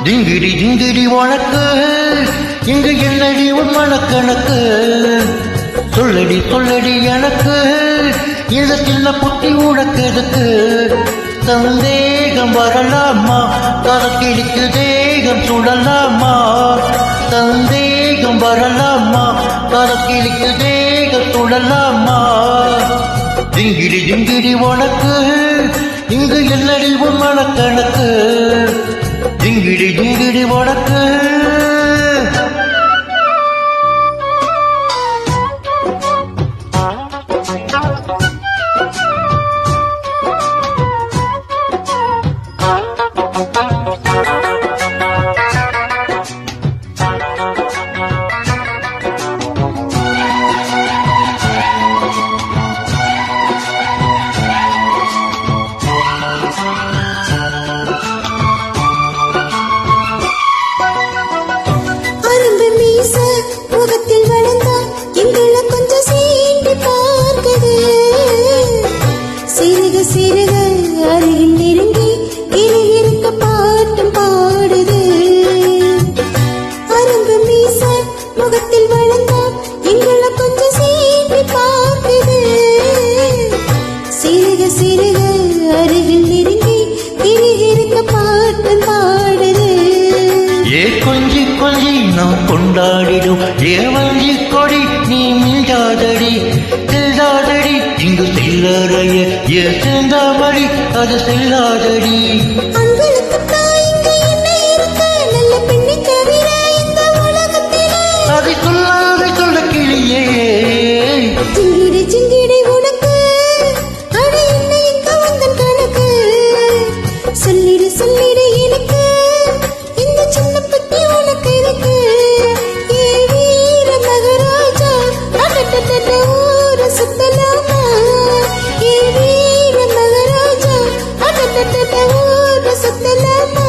டிங்கிடி டிங்கிடி உனக்கு இங்கு என்னடி உன் மனக்கணக்கு சொல்லடி சொல்லடி எனக்கு இந்த சின்ன புட்டி உனக்கு எதுக்கு சந்தேகம் வரலாமா கரக்கிடிக்கு தேகம் சுடலாமா சந்தேகம் வரலாமா கரக்கிடிக்கு தேகம் சுடலாமா டிங்கிடி டிங்கிடி உனக்கு இங்கு என்னடி உன் மனக்கணக்கு டிங்கிடி டிங்கிடி உனக்கு சிறுக அருகில் நெருங்கி இருக்க பாட்டும் பாடுது அரும்பு மீச முகத்தில் வளர்ந்தா எங்களை கொஞ்சம் சீண்டி பார்க்குது சிறுக அருகில் நெருங்கி இருக்க பாட்டும் பாடுது ஏ கொஞ்சி கொஞ்சி நாம் கொண்டாடிடும் ஏ வஞ்சி கொடி நீ மிஞ்சாதடி செல்லாதடி இங்கு செல்லறைய ஏ செந்தாமடி அது செல்லாதடி அதை சொல்லாத சொல்ல கிளியே சிங்கிடி உனக்கு அட என்ன இங்க வந்தன் கணக்கு சொல்லிடு சொல்லிடு எனக்கு இந்த சின்ன பத்தி உனக்கு இருக்கு ஏ வீர மகராஜா அடடட ஊர சுத்தலாமா ஏ வீர மகராஜா அடடட ஊர சுத்தலாமா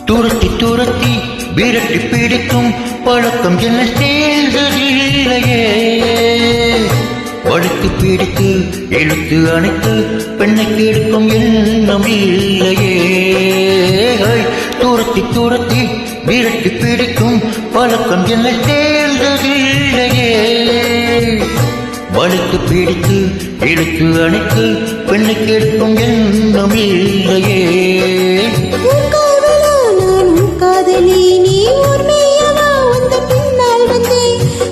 துரத்தி துரத்தி விரட்டி பிடிக்கும் பழக்கம் என்ன சேர்ந்ததில்லையே வடுத்து பிடித்து இழுத்து அணைத்து பெண்ணை கெடுக்கும் எண்ணம் இல்லையே துரத்தி துரத்தி விரட்டி பிடிக்கும் பழக்கம் என்ன சேர்ந்ததில்லையே வடுத்து பிடித்து இழுத்து அணைத்து பெண்ணை கெடுக்கும் எண்ணம் இல்லையே காதலி நீ உண்மையவா வந்த பின்னால் வந்தே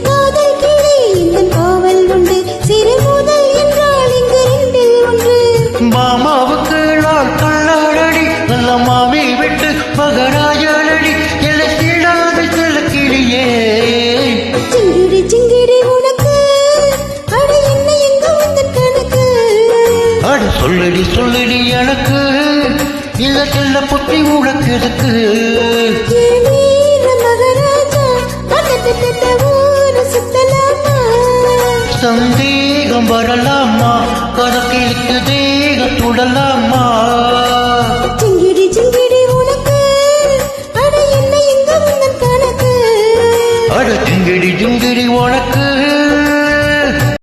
காதல் கிளி இந்த காவல் உண்டு சிறு முதல் என்றால் இங்கு ரெண்டில் ஒன்று மாமாவுக்கு நாள் கண்ணாடி நல்ல மாமி விட்டு மகராஜாடி எல்லை சீடாத செல்ல கிளியே சிங்கிடி உனக்கு அட என்ன எங்க வந்த கணக்கு அட சொல்லடி சொல்லடி எனக்கு இந்த செல்ல புத்தி உனக்கு எதுக்கு சந்தேகம் வரலாமா கரக்கிற்கு தேகம் சுடலாமா சிங்கிடி